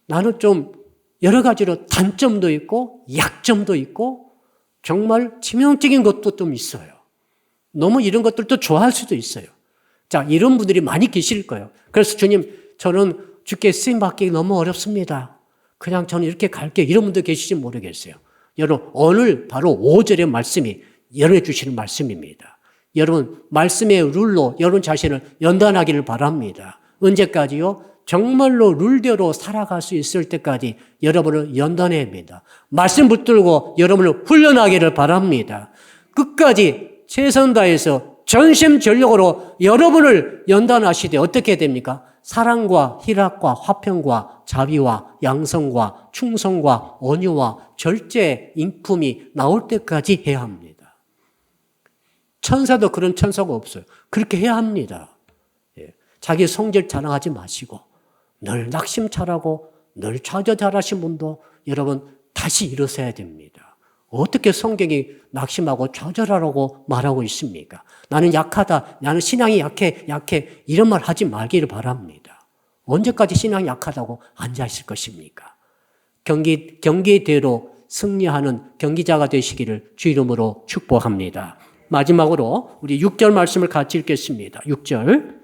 나는 좀 여러 가지로 단점도 있고 약점도 있고 정말 치명적인 것도 좀 있어요. 너무 이런 것들도 좋아할 수도 있어요. 자, 이런 분들이 많이 계실 거예요. 그래서 주님, 저는 주께 쓰임받기 너무 어렵습니다. 그냥 저는 이렇게 갈게요. 이런 분도 계실지 모르겠어요. 여러분, 오늘 바로 5절의 말씀이 여러분이 주시는 말씀입니다. 여러분, 말씀의 룰로 여러분 자신을 연단하기를 바랍니다. 언제까지요? 정말로 룰대로 살아갈 수 있을 때까지 여러분을 연단해야 합니다. 말씀 붙들고 여러분을 훈련하기를 바랍니다. 끝까지 최선 다해서 전심전력으로 여러분을 연단하시되 어떻게 됩니까? 사랑과 희락과 화평과 자비와 양성과 충성과 온유와 절제 인품이 나올 때까지 해야 합니다. 천사도 그런 천사가 없어요. 그렇게 해야 합니다. 자기 성질 자랑하지 마시고 늘 낙심잘하고 늘 좌절잘하신 분도 여러분 다시 일어서야 됩니다. 어떻게 성경이 낙심하고 좌절하라고 말하고 있습니까? 나는 약하다, 나는 신앙이 약해 이런 말 하지 말기를 바랍니다. 언제까지 신앙이 약하다고 앉아있을 것입니까? 경기대로 승리하는 경기자가 되시기를 주 이름으로 축복합니다. 마지막으로 우리 6절 말씀을 같이 읽겠습니다. 6절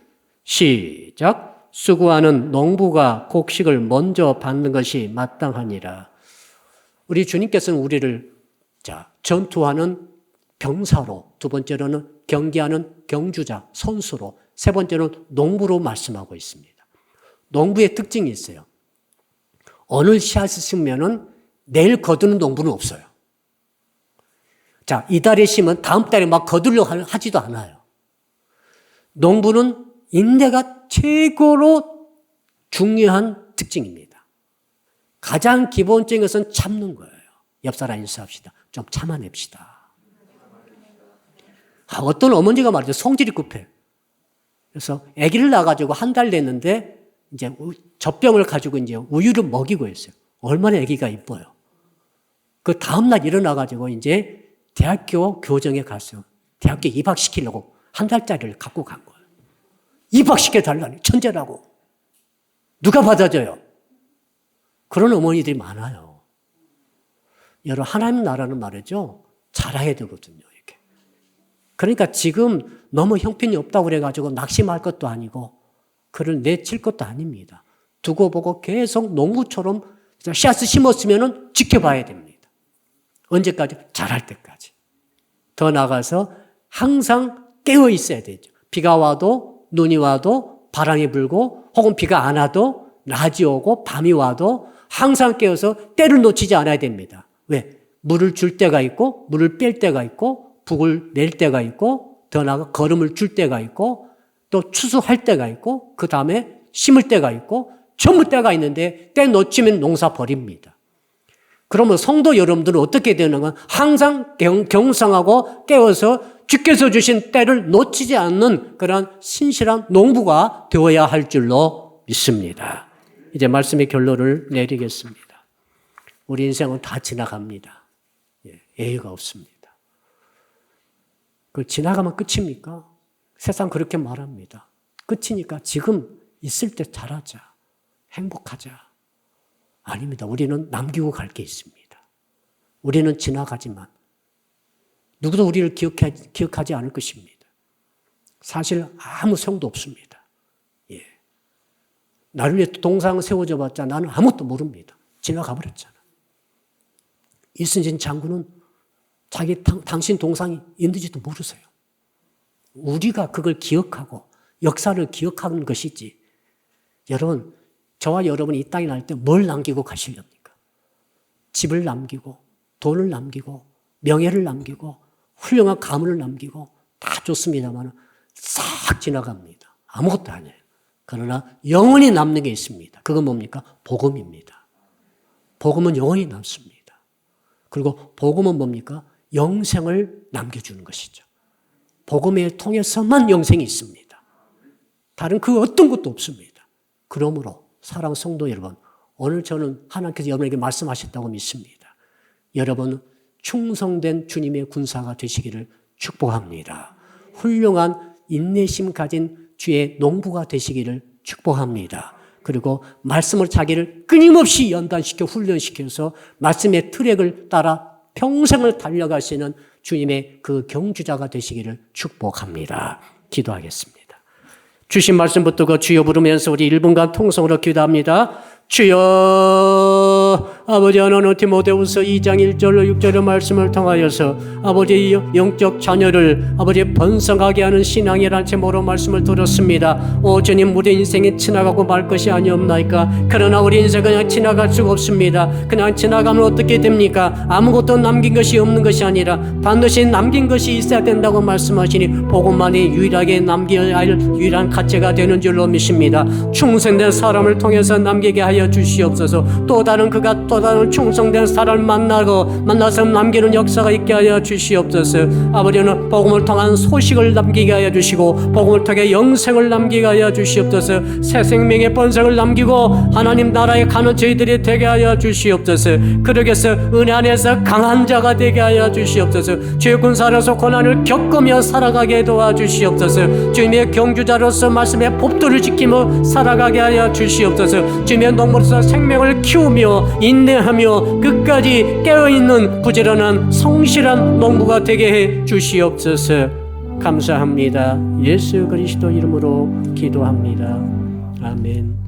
시작. 수고하는 농부가 곡식을 먼저 받는 것이 마땅하니라. 우리 주님께서는 우리를 전투하는 병사로, 두 번째로는 경기하는 경주자, 선수로, 세 번째로는 농부로 말씀하고 있습니다. 농부의 특징이 있어요. 오늘 씨앗을 심으면은 내일 거두는 농부는 없어요. 이달에 심으면 다음 달에 막 거두려고 하지도 않아요. 농부는 인내가 최고로 중요한 특징입니다. 가장 기본적인 것은 참는 거예요. 옆 사람 인사합시다. 좀 참아냅시다. 어떤 어머니가 말이죠. 성질이 급해. 그래서 아기를 낳아가지고 한 달 됐는데 이제 젖병을 가지고 이제 우유를 먹이고 있어요. 얼마나 아기가 이뻐요. 그 다음날 일어나가지고 이제 대학교 교정에 갔어요. 대학교 입학시키려고 한 달짜리를 갖고 간 거예요. 입학시켜달라니 천재라고. 누가 받아줘요? 그런 어머니들이 많아요. 여러분 하나님 나라는 말이죠. 잘해야 되거든요. 이렇게. 그러니까 지금 너무 형편이 없다고 그래가지고 낙심할 것도 아니고 그를 내칠 것도 아닙니다. 두고 보고 계속 농부처럼 씨앗을 심었으면 지켜봐야 됩니다. 언제까지? 자랄 때까지. 더 나아가서 항상 깨어 있어야 되죠. 비가 와도 눈이 와도 바람이 불고 혹은 비가 안 와도 낮이 오고 밤이 와도 항상 깨어서 때를 놓치지 않아야 됩니다. 왜? 물을 줄 때가 있고 물을 뺄 때가 있고 북을 낼 때가 있고 더 나아가 거름을 줄 때가 있고 또 추수할 때가 있고 그 다음에 심을 때가 있고 전부 때가 있는데 때 놓치면 농사 버립니다. 그러면 성도 여러분들은 어떻게 되는가? 항상 경성하고 깨어서 주께서 주신 때를 놓치지 않는 그런 신실한 농부가 되어야 할 줄로 믿습니다. 이제 말씀의 결론을 내리겠습니다. 우리 인생은 다 지나갑니다. 예의가 없습니다. 그 지나가면 끝입니까? 세상 그렇게 말합니다. 끝이니까 지금 있을 때 잘하자. 행복하자. 아닙니다. 우리는 남기고 갈 게 있습니다. 우리는 지나가지만 누구도 우리를 기억하지 않을 것입니다. 사실 아무 소용도 없습니다. 나를 위해 동상 세워져 봤자 나는 아무것도 모릅니다. 지나가 버렸잖아. 이순신 장군은 당신 동상이 있는지도 모르세요. 우리가 그걸 기억하고 역사를 기억하는 것이지. 여러분, 저와 여러분이 이 땅에 날 때 뭘 남기고 가시렵니까? 집을 남기고 돈을 남기고 명예를 남기고 훌륭한 가문을 남기고 다 좋습니다만 싹 지나갑니다. 아무것도 아니에요. 그러나 영원히 남는 게 있습니다. 그건 뭡니까? 복음입니다. 복음은 영원히 남습니다. 그리고 복음은 뭡니까? 영생을 남겨주는 것이죠. 복음에 통해서만 영생이 있습니다. 다른 그 어떤 것도 없습니다. 그러므로 사랑하는 성도 여러분, 오늘 저는 하나님께서 여러분에게 말씀하셨다고 믿습니다. 여러분 충성된 주님의 군사가 되시기를 축복합니다. 훌륭한 인내심 가진 주의 농부가 되시기를 축복합니다. 그리고 말씀을 자기를 끊임없이 연단시켜 훈련시켜서 말씀의 트랙을 따라 평생을 달려가시는 주님의 그 경주자가 되시기를 축복합니다. 기도하겠습니다. 주신 말씀 붙들고 주여 부르면서 우리 1분간 통성으로 기도합니다. 주여 아버지 하나님 디모데후서 2장 1절로 6절의 말씀을 통하여서 아버지 영적 자녀를 아버지 번성하게 하는 신앙이라는 제목으로 말씀을 들었습니다. 오 주님, 우리 인생이 지나가고 말 것이 아니옵나이까? 그러나 우리 인생 그냥 지나갈 수가 없습니다. 그냥 지나가면 어떻게 됩니까? 아무것도 남긴 것이 없는 것이 아니라 반드시 남긴 것이 있어야 된다고 말씀하시니 복음만이 유일하게 남겨야 할 유일한 가치가 되는 줄로 믿습니다. 충성된 사람을 통해서 남기게 하여 주시옵소서. 또 다른 충성된 사람을 만나서 남기는 역사가 있게 하여 주시옵소서. 아버지는 복음을 통한 소식을 남기게 하여 주시고 복음을 통해 영생을 남기게 하여 주시옵소서. 새 생명의 번성을 남기고 하나님 나라에 가는 저희들이 되게 하여 주시옵소서. 그러기 위해서 은혜 안에서 강한 자가 되게 하여 주시옵소서. 주의 군사로서 고난을 겪으며 살아가게 도와주시옵소서. 주님의 경주자로서 말씀의 법도를 지키며 살아가게 하여 주시옵소서. 주님의 농부로서 생명을 키우며 인내하며 끝까지 깨어있는 부지런한 성실한 농부가 되게 해 주시옵소서. 감사합니다. 예수 그리스도 이름으로 기도합니다. 아멘.